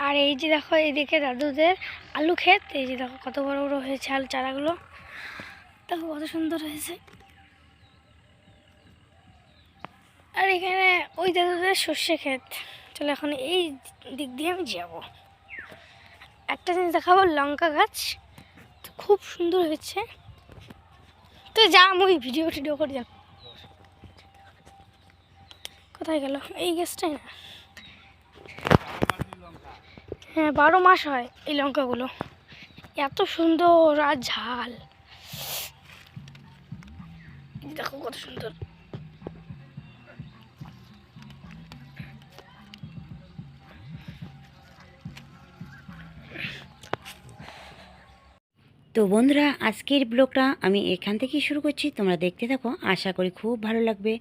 আর এই যে দেখো এইদিকে দাদুদের আলু ক্ষেত, এই যে দেখো কত বড় বড় হয়েছে আলু চারাগুলো, দেখো কত সুন্দর হয়েছে। আর এখানে ওই দাদুদের সর্ষে ক্ষেত। চলো এখন এই দিক দিয়ে আমি যাব। একটা জিনিস দেখাবো, লঙ্কা গাছ খুব সুন্দর হয়েছে। তো যা আমি ভিডিও করে যাব। কোথায় গেল এই গাছটাই না? হ্যাঁ 12 মাস হয় এই লঙ্কাগুলো, এত সুন্দর আর ঝাল। দেখো কত সুন্দর। তো বন্ধুরা, আজকের ব্লগটা আমি এখান থেকেই শুরু করছি, তোমরা দেখতে থাকো, আশা করি খুব ভালো লাগবে।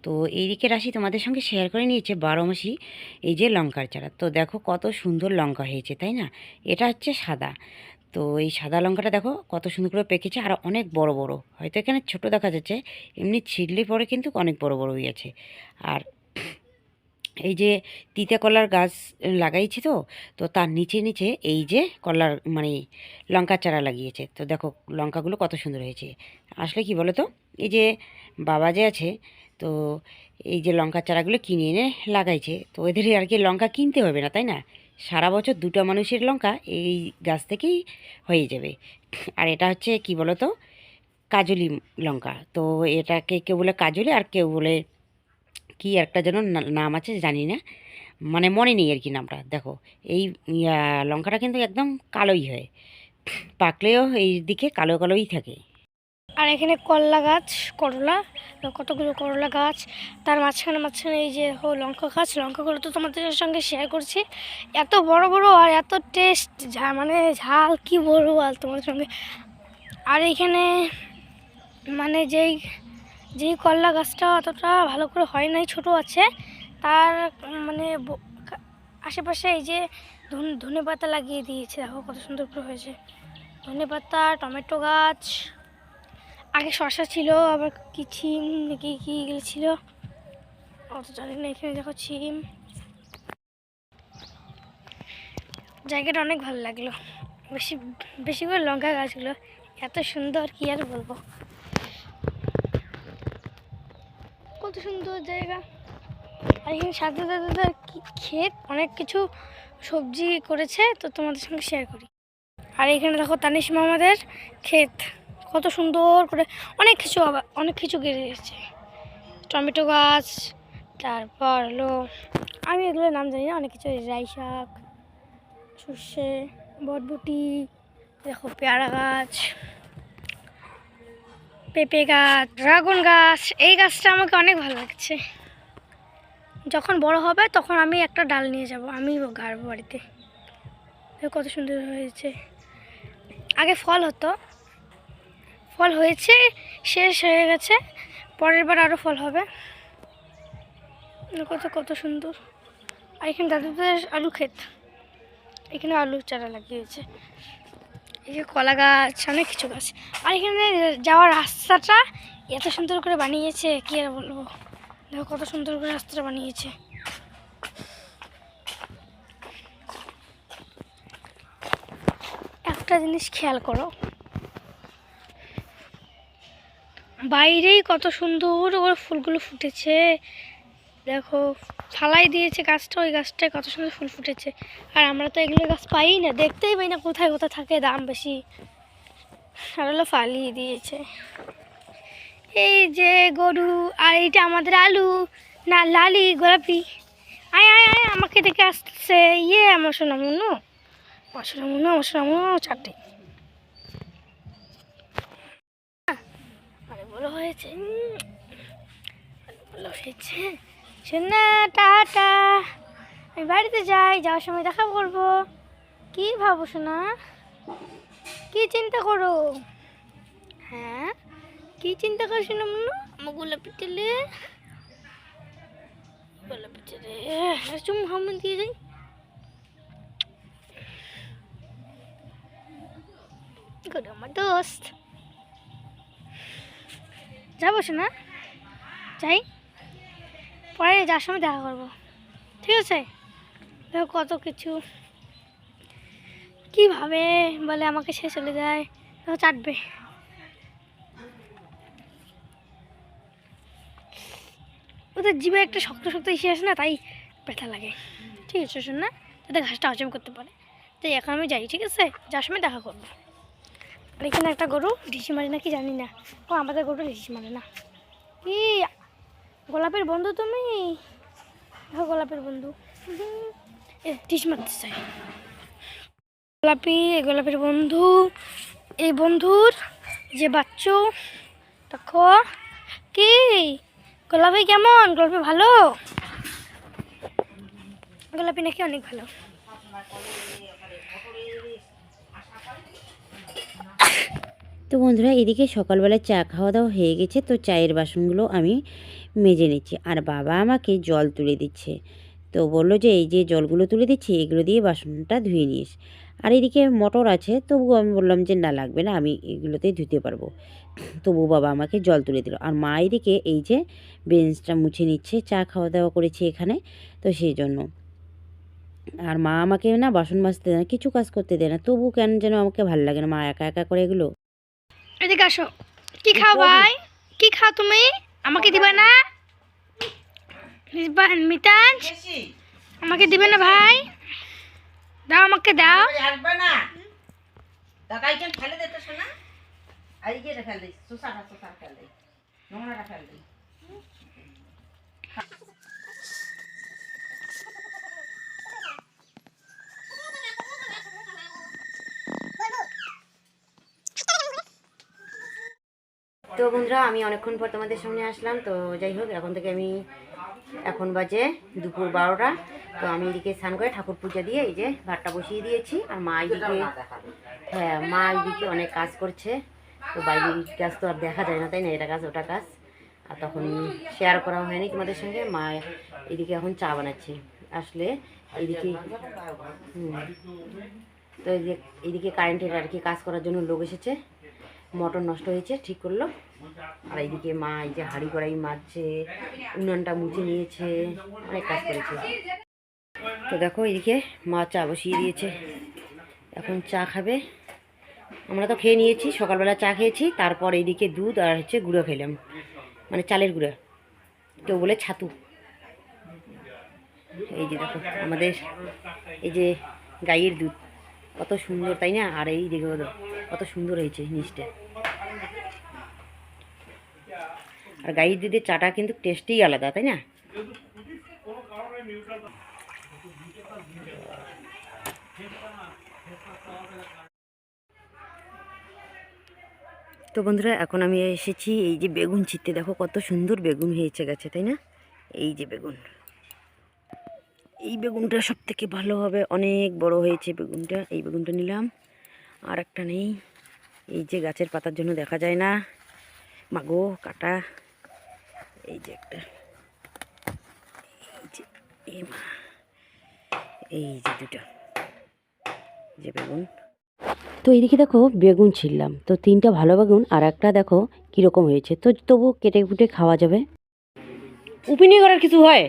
তো এইদিকে রাশি তোমাদের সঙ্গে শেয়ার করে নিয়েছে 12 মাসি এই যে লঙ্কার চারা। তো দেখো কত সুন্দর লঙ্কা হয়েছে, তাই না? এটা হচ্ছে সাদা। তো এই সাদা লঙ্কাটা দেখো কত সুন্দর করে পেকেছে, আর অনেক বড় বড়, হয়তো এখানে ছোট দেখা যাচ্ছে, এমনি ছিঁড়লে পরে কিন্তু অনেক বড় বড় হয়েছে। আর এই যে তিতা কলার গাছ লাগাইছি, তো তো তার নিচে নিচে এই যে কলার মানে লঙ্কার চারা লাগিয়েছে। তো দেখো লঙ্কাগুলো কত সুন্দর হয়েছে। আসলে কি বলো তো, এই যে বাবা যে আছে, তো এই যে লঙ্কার চারাগুলো কিনে এনে লাগাইছে, তো এদের আর কি লঙ্কা কিনতে হবে না, তাই না? সারা বছর দুটো মানুষের লঙ্কা এই গাছ থেকেই হয়ে যাবে। আর এটা হচ্ছে কি বলো তো, কাজলি লঙ্কা। তো এটাকে কেউ বলে কাজলি, আর কেউ বলে কি একটা যেন নাম আছে, জানি না, মানে মনে নেই আর কি নামটা। দেখো এই লঙ্কাটা কিন্তু একদম কালোই হয়, পাকলেও এই দিকে কালো কালোই থাকে। আর এখানে করলা গাছ, করলা, কতগুলো করলা গাছ, তার মাঝখানে মাঝখানে এই যে দেখো লঙ্কা গাছ। লঙ্কাগুলো তো তোমাদের সঙ্গে শেয়ার করছি, এত বড় বড় আর এত টেস্ট, মানে ঝাল কি বলবো আর তোমাদের সঙ্গে। আর এইখানে মানে যেই যেই করলা গাছটা অতটা ভালো করে হয় নাই, ছোট আছে, তার মানে আশেপাশে এই যে ধনে পাতা লাগিয়ে দিয়েছে, দেখো কত সুন্দর করে হয়েছে। ধনে পাতা, টমেটো গাছ, আগে শসা ছিল, আবার কি ছিম নাকি কি ছিল অত জানি না। এখানে দেখো ছিম। জায়গাটা অনেক ভালো লাগলো, বেশি বেশি করে লঙ্কা গাছগুলো এত সুন্দর, কি আর বলবো, কত সুন্দর জায়গা। আর এখানে সাথে সাথে ক্ষেত, অনেক কিছু সবজি করেছে, তো তোমাদের সঙ্গে শেয়ার করি। আর এখানে দেখো তানিশ মামাদের ক্ষেত, কত সুন্দর করে অনেক কিছু, আবার অনেক কিছু গেড়েছে, টমেটো গাছ, তারপর হলো আমি এগুলোর নাম জানি না, অনেক কিছু, রাই শাক, সর্ষে, বটবটি, দেখো পেয়ারা গাছ, পেঁপে গাছ, ড্রাগন গাছ। এই গাছটা আমাকে অনেক ভালো লাগছে, যখন বড় হবে তখন আমি একটা ডাল নিয়ে যাব, আমি গাড়বো বাড়িতে। কত সুন্দর হয়েছে। আগে ফল হতো, ফল হয়েছে, শেষ হয়ে গেছে, পরের বার আরও ফল হবে। কত কত সুন্দর। আর এখানে দাদুদের আলু ক্ষেত, এখানে আলু চারা লাগিয়েছে, এই যে কলা গাছ, অনেক কিছু গাছ। আর এখানে যাওয়ার রাস্তাটা এত সুন্দর করে বানিয়েছে, কি আর বলবো, দেখো কত সুন্দর করে রাস্তাটা বানিয়েছে। একটা জিনিস খেয়াল করো, বাইরেই কত সুন্দর করে ফুলগুলো ফুটেছে, দেখো ফালাই দিয়েছে গাছটা, ওই গাছটায় কত সুন্দর ফুল ফুটেছে। আর আমরা তো এগুলো গাছ পাই না, দেখতেই পাই না, কোথায় কোথায় থাকে, দাম বেশি, আর হলো ফালিয়ে দিয়েছে। এই যে গরু, আর এইটা আমাদের আলু, না লালি গোলাপি, আয় আয় আয় আমাকে দেখে আসছে, ইয়ে আমার সোনামুনু, আমার সোনামুনু, আমার সোনামুনু চারটে বড় হয়েছে, ভালো হয়েছে। শোনা টাটা, আমি বাড়িতে যাই, যাওয়ার সময় দেখা করবো। কি ভাবো শোনা, কি চিন্তা করো? হ্যাঁ কি চিন্তা করো শোনা মনু, আমার গোলাপি তেলে, গোলাপি তেলে চুম হামুন দিয়ে যাই। গোটা আমার দোস্ত, যাবো শোনা, যাই, পরে যাওয়ার সময় দেখা করবো, ঠিক আছে? দেখো কত কিছু কীভাবে বলে আমাকে সে চলে যায়, তো চাটবে। ওদের জিভে একটা শক্ত শক্ত ইসে আসে না, তাই ব্যথা লাগে। ঠিক আছে শোন না, যাতে ঘাসটা হজম করতে পারে। তাই এখন আমি যাই, ঠিক আছে? যার সময় দেখা করবো। আর এখানে একটা গরু ঢিসি মারে না কি জানি না। ও আমাদের গরু ঢিসি মারে না। কি গোলাপের বন্ধু তুমি? দেখো গোলাপের বন্ধু ঢিস মারতে চাই। গোলাপের বন্ধু, এই বন্ধুর যে বাচ্চু, দেখো কি গোলাপি কেমন? গোলাপি ভালো, গোলাপি নাকি অনেক ভালো। তো বন্ধুরা, এদিকে সকালবেলা চা খাওয়া দাওয়া হয়ে গেছে, তো চায়ের বাসনগুলো আমি মেজে নিচ্ছি। আর বাবা আমাকে জল তুলে দিচ্ছে, তো বললো যে এই যে জলগুলো তুলে দিচ্ছি, এগুলো দিয়ে বাসনটা ধুয়ে নিস। আর এদিকে মোটর আছে, তবুও আমি বললাম যে না লাগবে না, আমি এগুলোতেই ধুতে পারবো। তবু বাবা আমাকে জল তুলে দিল। আর মা এদিকে এই যে বেঞ্চটা মুছে নিচ্ছে, চা খাওয়া দাওয়া করেছি এখানে, তো সেই জন্য। আর মা আমাকে না বাসন মাজতে দেয় না, কিছু কাজ করতে দেয় না, তবু কেন যেন আমাকে ভালো লাগে না মা একা একা করে এগুলো। এদিকে আসো। কি খাও ভাই? কি খাও তুমি? আমাকে দিবা না? মিতাজ আমাকে দিবে না ভাই? দাও, আমাকে দাও। আসবে না টাকা আইটেম ফেলে দে তো শোনা, আইকে ফেল দে, সুসা ফেল দে, নোংরা ফেল দে। তো বন্ধুরা, আমি অনেকক্ষণ পর তোমাদের সামনে আসলাম। তো যাই হোক, এখন বাজে দুপুর 12টা। তো আমি এদিকে স্নান করে ঠাকুর পূজা দিয়ে এই যে ভাতটা বসিয়ে দিয়েছি। আর মা এদিকে অনেক কাজ করছে। তো বাইরের কাজ তো আর দেখা যায় না, তাই না? এটা কাজ ওটা কাজ, আর তখন শেয়ার করা হয়নি তোমাদের সঙ্গে। মা এদিকে এখন চা বানাচ্ছে। আসলে এইদিকে তো এইদিকে কারেন্টের আর কি কাজ করার জন্য লোক এসেছে, মোটর নষ্ট হয়েছে, ঠিক করলো। আর এইদিকে মা এই যে হাঁড়ি কড়াই মাজছে, উনানটা মুছে নিয়েছে, অনেক কাজ করেছে। তো দেখো এইদিকে মা চা বসিয়ে দিয়েছে, এখন চা খাবে। আমরা তো খেয়ে নিয়েছি, সকালবেলা চা খেয়েছি, তারপর এইদিকে দুধ আর হচ্ছে গুঁড়ো খেলাম, মানে চালের গুঁড়ো, কেউ বলে ছাতু। এই যে দেখো আমাদের এই যে গাইয়ের দুধ, কত সুন্দর তাই না? আর এই দেখো কত সুন্দর হয়েছে নিচটা। আর গাইয়ের দুধের চাটা কিন্তু টেস্টই আলাদা, তাই না? তো বন্ধুরা, এখন আমি এসেছি এই যে বেগুন ছিটতে। দেখো কত সুন্দর বেগুন হয়েছে গেছে, তাই না? এই যে বেগুন, এই বেগুনটা সব থেকে ভালো হবে, অনেক বড় হয়েছে বেগুনটা। এই বেগুনটা নিলাম, আর একটা নেই। এই যে গাছের পাতার জন্য দেখা যায় না, মাগো কাটা। এই যে একটা, এই যে এই যে দুটো যে বেগুন। তো এইদিকে দেখো বেগুন ছিললাম, তো 3টা ভালো বেগুন, আর একটা দেখো কীরকম হয়েছে। তো তবু কেটে কুটে খাওয়া যাবে। উপিনি করার কিছু হয়,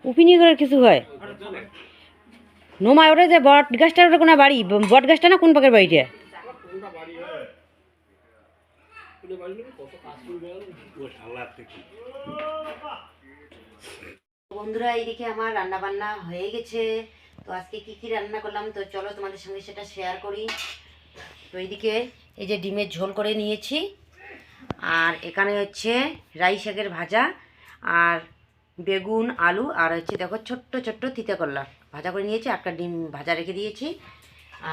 উপিনি করার কিছু হয় নোমা। ওটা যে বট গাছটার ওটা কোনো বাড়ি, বট গাছটা না কোন পাকের বাড়িটা? বন্ধুরা, এইদিকে আমার রান্না বান্না হয়ে গেছে। তো আজকে কি কি রান্না করলাম, তো চলো তোমাদের সঙ্গে সেটা শেয়ার করি। তো এইদিকে এই যে ডিমের ঝোল করে নিয়েছি, আর এখানে হচ্ছে রাই শাকের ভাজা, আর বেগুন আলু, আর হচ্ছে দেখো ছোট্ট ছোট্ট তিতা করলা ভাজা করে নিয়েছি। একটা ডিম ভাজা রেখে দিয়েছি।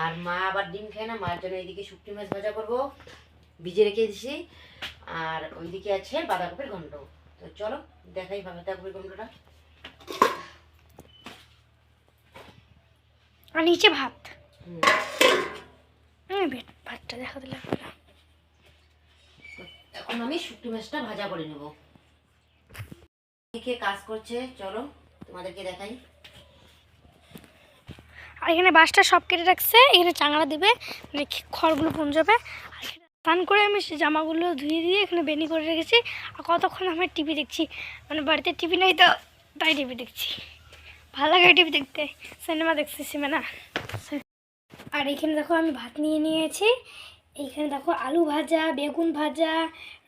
আর মা আবার ডিম খায় না, মার জন্য এইদিকে শুকনো মাছ ভাজা করব, ভিজে রেখে দিয়েছি। আর ওইদিকে আছে বাঁধাকপির ঘন্ট। তো চলো দেখাই বাঁধাকপির ঘন্টটা। আর নিচে ভাত, ভাতটা দেখা দিলাম। এখন আমি শুকনো মাছটা ভাজা করে নেব। কে কাজ করছে চলো তোমাদেরকে দেখাই। আর এখানে বাঁশটা সব কেটে রাখছে, এখানে চাংড়া দিবে, মানে খড়গুলো পুন যাবে। আর স্নান করে আমি সে জামাগুলো ধুয়ে দিয়ে এখানে বেনি করে রেখেছি। আর কতক্ষণ আমার টিভি দেখছি, মানে বাড়িতে টিভি নেই তো, তাই টিভি দেখছি। ভালো লাগে টিভি দেখতে, সিনেমা দেখছি, সিনেমা। আর এখানে দেখো আমি ভাত নিয়ে নিয়েছি। এইখানে দেখো আলু ভাজা, বেগুন ভাজা,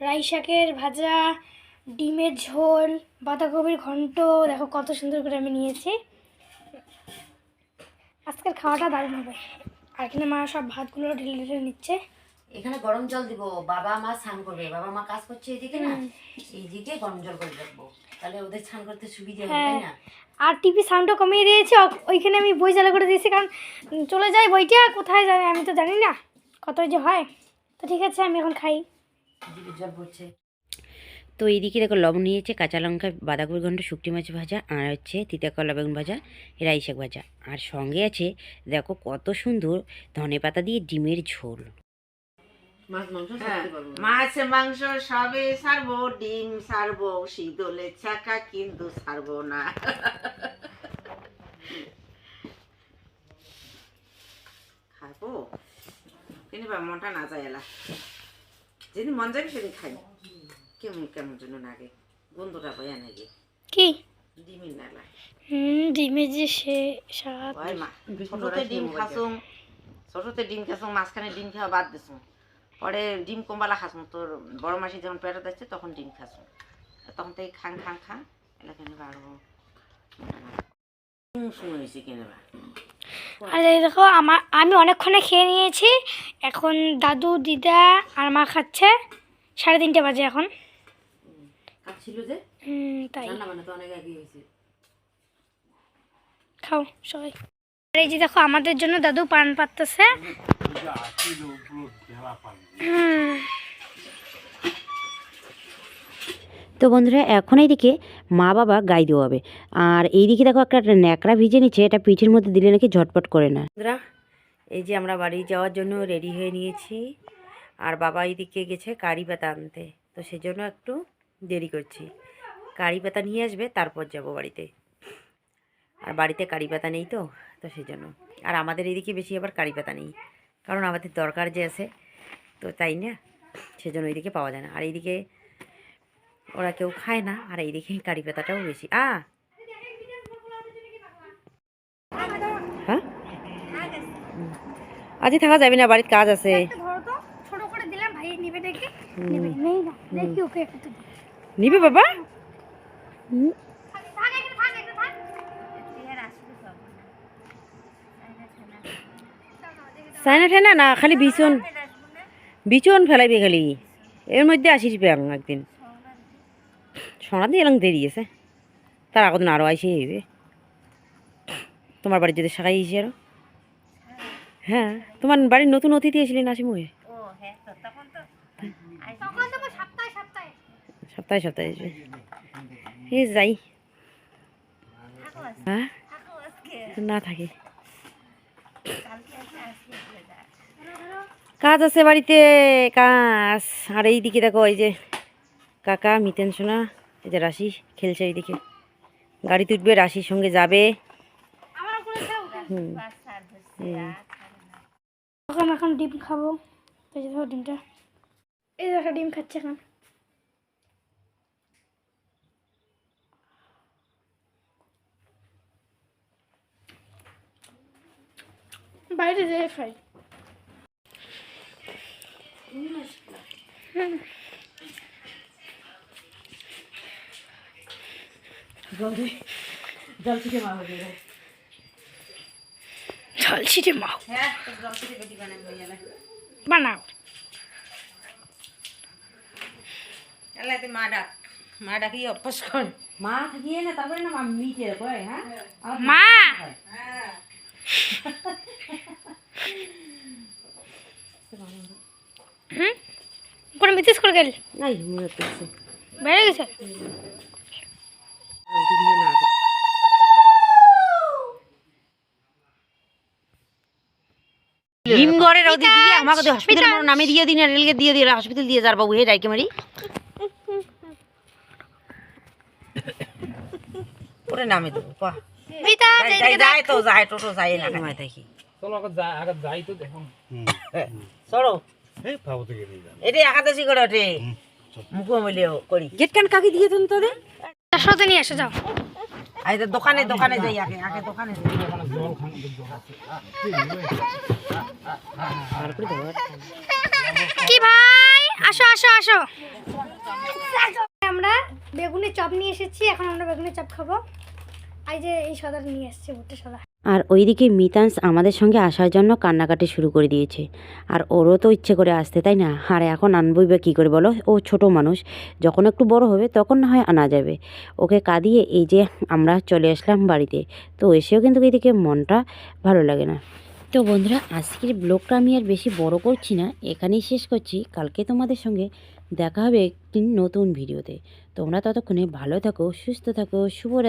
রাই শাকের ভাজা, ডিমের ঝোল, বাঁধাকপির ঘন্ট, দেখো কত সুন্দর করে আমি নিয়েছি। আজকের খাওয়াটা দারুণ হবে। আর এখানে মা সব ভাতগুলো ঢেলে ঢেলে নিচ্ছে। এখানে গরম জল দিব, বাবা মা স্নান করবে, বাবা মা কাজ করছে এদিকে না, এইদিকে গরম জল করে রাখবো, তাহলে ওদের স্নান করতে সুবিধা হবে, তাই না? আর টিভি সাউন্ডটা কমিয়ে দিয়েছি, ওইখানে আমি বই চালু করে দিয়েছি, কারণ চলে যায় বইটা, কোথায় যায় আমি তো জানি না, কত যে হয়। তো ঠিক আছে, আমি এখন খাই। জল পড়ছে। তো এইদিকে দেখো লবণ নিয়েছে, কাঁচা লঙ্কা, বাঁধাকপির ঘন্ট, শুকটি মাছ ভাজা, আর হচ্ছে তিতা করলা বেগুন ভাজা, রাই শাক ভাজা, আর সঙ্গে আছে দেখো কত সুন্দর ধনেপাতা দিয়ে ডিমের ঝোল। মাছ মাংস সবে ছাড়বো, ডিম ছাড়বো, শীতলে চাকা কিন্তু ছাড়বো না। খাবো কিন্তু মনটা না যায় এলা, যেদিন মন যাবে সেদিন খাই। কেমন কেমন জন্য নাগে, গন্ধটা বয়া নাগে কি ডিমের নালা। ডিমের যে সে স্বাদ। ছোটতে ডিম খাসুম, ছোটতে ডিম খাসুম, মাঝখানে ডিম খাওয়া বাদ দিছুম, পরে ডিম কমবালা খাসুম। তোর বড় মাসি যখন পেটে দিচ্ছে তখন ডিম খাসুম, তখন থেকে খাং খাং খাং এলা কেন আরো সময় হয়েছে কেনবা। আর এই দেখো আমি অনেকক্ষণে খেয়ে নিয়েছি। এখন দাদু, দিদা আর মা খাচ্ছে। 3:30 বাজে এখন। কাটছিল যে তাই রান্না বান্না তো অনেক আগে হয়েছে। খাও সবাই। আর এই যে দেখো আমাদের জন্য দাদু পান পাততেছে। তো বন্ধুরা এখন এইদিকে মা বাবা গাই দেওয়াবে, আর এইদিকে দেখো একটা ন্যাকড়া ভিজে নিচ্ছে, এটা পিঠের মধ্যে দিলে নাকি ঝটপট করে না। বন্ধুরা এই যে আমরা বাড়ি যাওয়ার জন্য রেডি হয়ে নিয়েছি, আর বাবা এইদিকে গেছে কারি পাতা আনতে, তো সেজন্য একটু দেরি করছি। কারি পাতা নিয়ে আসবে তারপর যাব বাড়িতে, আর বাড়িতে কারি পাতা নেই, তো তো সেজন্য। আর আমাদের এইদিকে বেশি আবার কারি পাতা নেই, কারণ আমাদের দরকার যে আছে, তো তাই না, সেজন্য এইদিকে পাওয়া যায় না। আর এইদিকে ওরা কেউ খায় না, আর এইদিকে কারি পাতাটাও বেশি। হ্যাঁ আজই থাকা যাবে না, বাড়ির কাজ আছে। নিবে বাবা। চাইনা ঠাইনা না, খালি বিছন বিছন ফেলাইবে, খালি এর মধ্যে আসিস ব্যাং একদিন। সোনা দিয়ে এলাম দেরি আছে, তার আগদিন আরও আইসে হইবে। তোমার বাড়ির যদি শাখাই এসে আরো, হ্যাঁ তোমার বাড়ির নতুন অতিথি এসেছিলেন নাসিমুয়ে, সপ্তাহে সপ্তাহে এসবে। এই যাই, হ্যাঁ না থাকি, কাজ আছে বাড়িতে, কাজ। আর এইদিকে দেখো এই যে কাকা, মিতেন সোনা, এই যে রাশি খেলছে, এইদিকে গাড়িতে উঠবে, রাশির সঙ্গে যাবে। এখন ডিম খাবো। এই যে দেখো ডিমটা, এই দেখো ডিম খাচ্ছে এখন। বাইরে যেয়ে খাই। জল ছিটে মা হবে, জল ছিটে মাও বানাও। মা ডাক, মা ডাকি অভ্যাস কর। মা থাকিয়ে না, তারপরে না মা মিটে কয়। হ্যাঁ মা কোনো মিতিস করে গেল নাই মনে হচ্ছে বেড়ে গেছে। হিমঘরের ওদিক দিয়ে আমাকে হসপিটাল নামে দিয়ে দিন, রেলকে দিয়ে দিয়ে হসপিটাল দিয়ে যার বাবু হে ডাইকে মারি ওরে নামে দেবো, পা যাই যায় তো যায়, টোটো যায় না সময় থাকি। চলো আগে যাই তো দেখো। চলো এটি একাদশী করে ওঠে, মুখো মিলেও করি। গেট কান কাকি দিয়ে দেন তোদের সাথে নিয়ে আসো, যাও। এই যে দোকানে দোকানে যাই আগে আগে দোকানে যাই ওখানে জল খান জল আছে কি ভাই আসো আসো আসো আমরা বেগুনের চপ নিয়ে এসেছি, এখন আমরা বেগুনের চপ খাবো। এই যে এই সাদা নিয়ে এসেছি, ভুট্টা সাদা। আর ওইদিকে মিতাংশ আমাদের সঙ্গে আসার জন্য কান্নাকাটি শুরু করে দিয়েছে। আর ওরও তো ইচ্ছে করে আসতে, তাই না? আর এখন আনবই বা কী করে বলো, ও ছোট মানুষ, যখন একটু বড় হবে তখন না হয় আনা যাবে। ওকে কাঁদিয়ে এই যে আমরা চলে আসলাম বাড়িতে। তো এসেও কিন্তু এদিকে মনটা ভালো লাগে না। তো বন্ধুরা, আজকের ব্লগটা আমি আর বেশি বড় করছি না, এখানেই শেষ করছি। কালকে তোমাদের সঙ্গে দেখা হবে একটি নতুন ভিডিওতে। তোমরা ততক্ষণে ভালো থাকো, সুস্থ থাকো, শুভরাত্রি।